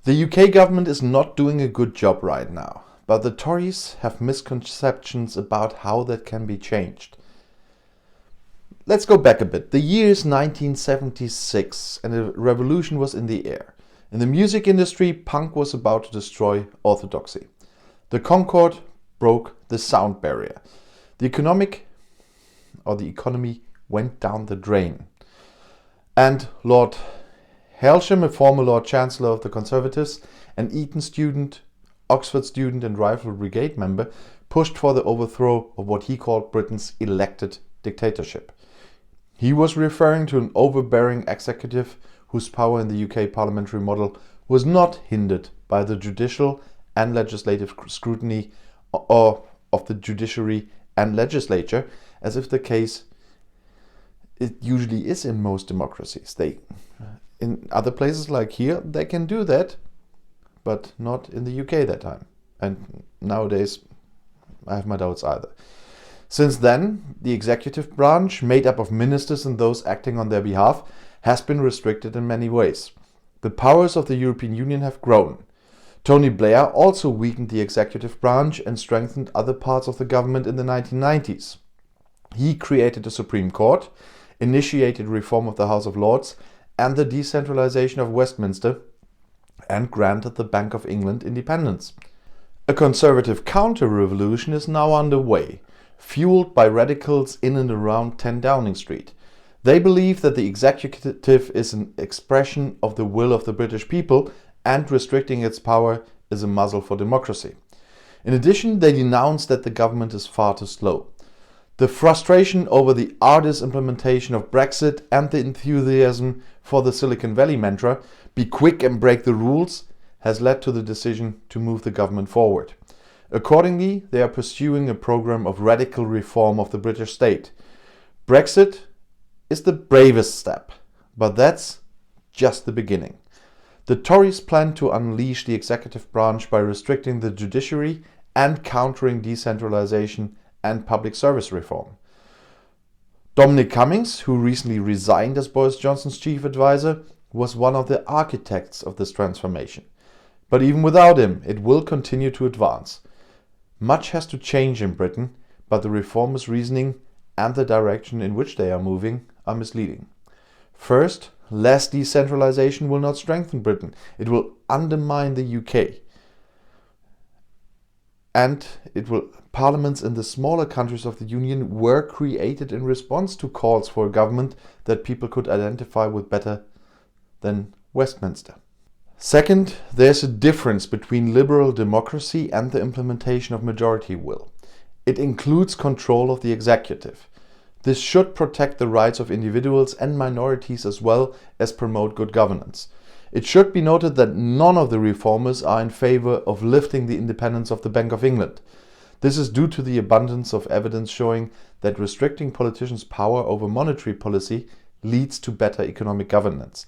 The UK government is not doing a good job right now, but the Tories have misconceptions about how that can be changed. Let's go back a bit. The year is 1976 and a revolution was in the air. In the music industry, punk was about to destroy orthodoxy. The Concorde broke the sound barrier. The economy went down the drain. And Lord Hailsham, a former Lord Chancellor of the Conservatives, an Eton student, Oxford student and Rifle Brigade member, pushed for the overthrow of what he called Britain's elected dictatorship. He was referring to an overbearing executive whose power in the UK parliamentary model was not hindered by the judicial and legislative scrutiny of the judiciary and legislature, as if the case it usually is in most democracies. In other places like here, they can do that, but not in the UK that time. And nowadays, I have my doubts either. Since then, the executive branch, made up of ministers and those acting on their behalf, has been restricted in many ways. The powers of the European Union have grown. Tony Blair also weakened the executive branch and strengthened other parts of the government in the 1990s. He created a Supreme Court, initiated reform of the House of Lords and the decentralization of Westminster, and granted the Bank of England independence. A conservative counter-revolution is now underway, fueled by radicals in and around 10 Downing Street. They believe that the executive is an expression of the will of the British people and restricting its power is a muzzle for democracy. In addition, they denounce that the government is far too slow. The frustration over the arduous implementation of Brexit and the enthusiasm for the Silicon Valley mantra, be quick and break the rules, has led to the decision to move the government forward. Accordingly, they are pursuing a program of radical reform of the British state. Brexit is the bravest step, but that's just the beginning. The Tories plan to unleash the executive branch by restricting the judiciary and countering decentralization and public service reform. Dominic Cummings, who recently resigned as Boris Johnson's chief advisor, was one of the architects of this transformation. But even without him, it will continue to advance. Much has to change in Britain, but the reformers' reasoning and the direction in which they are moving are misleading. First, less decentralization will not strengthen Britain. It will undermine the UK. And parliaments in the smaller countries of the Union were created in response to calls for a government that people could identify with better than Westminster. Second, there's a difference between liberal democracy and the implementation of majority will. It includes control of the executive. This should protect the rights of individuals and minorities as well as promote good governance. It should be noted that none of the reformers are in favor of lifting the independence of the Bank of England. This is due to the abundance of evidence showing that restricting politicians' power over monetary policy leads to better economic governance.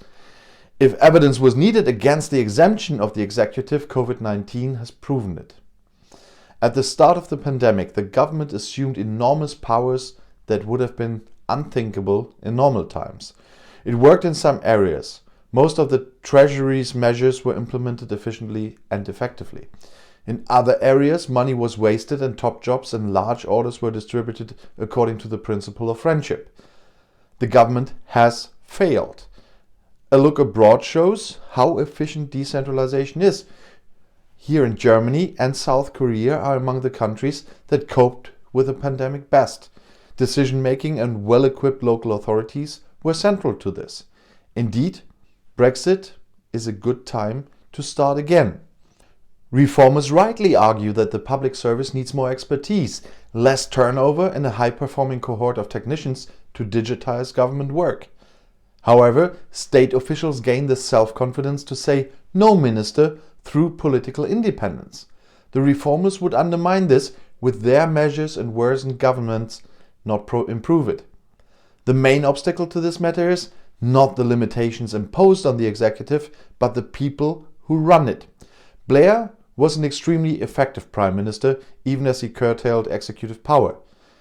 If evidence was needed against the exemption of the executive, COVID-19 has proven it. At the start of the pandemic, the government assumed enormous powers that would have been unthinkable in normal times. It worked in some areas. Most of the Treasury's measures were implemented efficiently and effectively. In other areas, money was wasted and top jobs and large orders were distributed according to the principle of friendship. The government has failed. A look abroad shows how efficient decentralization is. Here in Germany and South Korea are among the countries that coped with the pandemic best. Decision-making and well-equipped local authorities were central to this. Indeed, Brexit is a good time to start again. Reformers rightly argue that the public service needs more expertise, less turnover and a high-performing cohort of technicians to digitize government work. However, state officials gain the self-confidence to say no minister through political independence. The reformers would undermine this with their measures and worsen governments, not improve it. The main obstacle to this matter is not the limitations imposed on the executive, but the people who run it. Blair was an extremely effective prime minister, even as he curtailed executive power.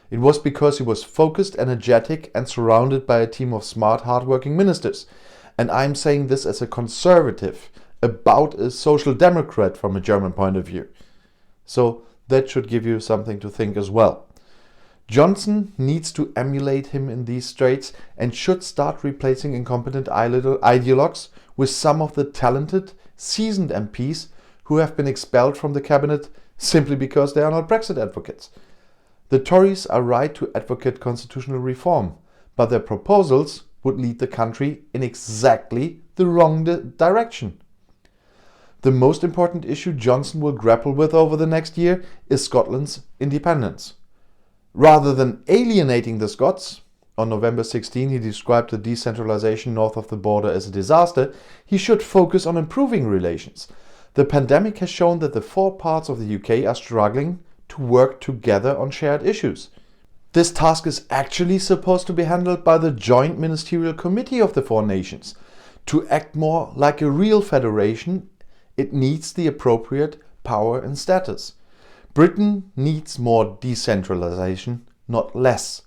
It was because he was focused, energetic, and surrounded by a team of smart, hard-working ministers. And I'm saying this as a conservative, about a social democrat from a German point of view. So that should give you something to think as well. Johnson needs to emulate him in these straits and should start replacing incompetent ideologues with some of the talented, seasoned MPs who have been expelled from the cabinet simply because they are not Brexit advocates. The Tories are right to advocate constitutional reform, but their proposals would lead the country in exactly the wrong direction. The most important issue Johnson will grapple with over the next year is Scotland's independence. Rather than alienating the Scots, on November 16 he described the decentralization north of the border as a disaster, he should focus on improving relations. The pandemic has shown that the four parts of the UK are struggling to work together on shared issues. This task is actually supposed to be handled by the joint ministerial committee of the four nations. To act more like a real federation, it needs the appropriate power and status. Britain needs more decentralization, not less.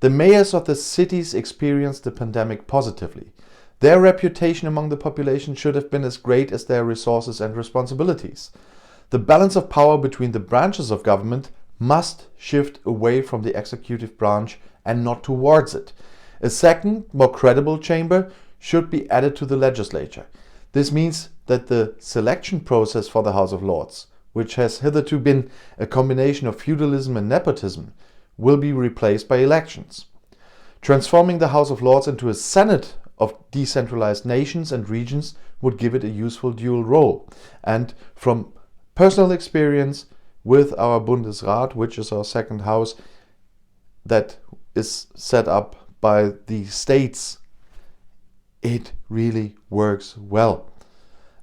The mayors of the cities experienced the pandemic positively. Their reputation among the population should have been as great as their resources and responsibilities. The balance of power between the branches of government must shift away from the executive branch and not towards it. A second, more credible chamber should be added to the legislature. This means that the selection process for the House of Lords, which has hitherto been a combination of feudalism and nepotism, will be replaced by elections. Transforming the House of Lords into a Senate of decentralized nations and regions would give it a useful dual role. And from personal experience with our Bundesrat, which is our second house that is set up by the states, it really works well.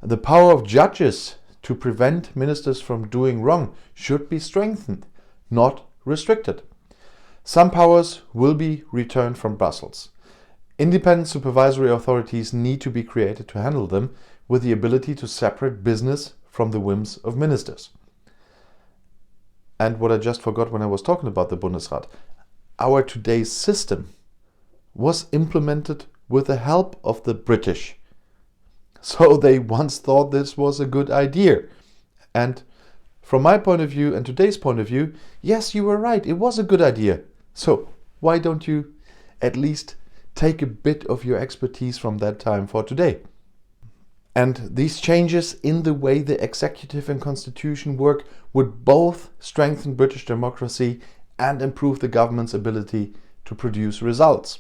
The power of judges to prevent ministers from doing wrong should be strengthened, not restricted. Some powers will be returned from Brussels. Independent supervisory authorities need to be created to handle them, with the ability to separate business from the whims of ministers. And what I just forgot when I was talking about the Bundesrat, our today's system was implemented with the help of the British. So they once thought this was a good idea. And from my point of view and today's point of view, yes, you were right, it was a good idea. So why don't you at least take a bit of your expertise from that time for today? And these changes in the way the executive and constitution work would both strengthen British democracy and improve the government's ability to produce results.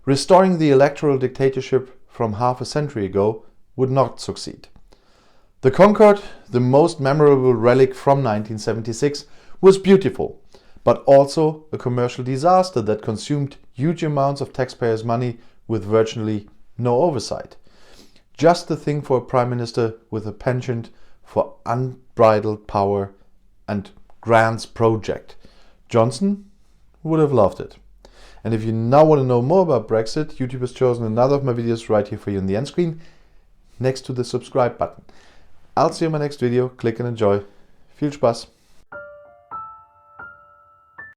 Restoring the electoral dictatorship from half a century ago would not succeed. The Concorde, the most memorable relic from 1976, was beautiful, but also a commercial disaster that consumed huge amounts of taxpayers' money with virtually no oversight. Just the thing for a prime minister with a penchant for unbridled power and grand project. Johnson would have loved it. And if you now want to know more about Brexit, YouTube has chosen another of my videos right here for you on the end screen, next to the subscribe button. I'll see you in my next video. Click and enjoy. Viel Spaß!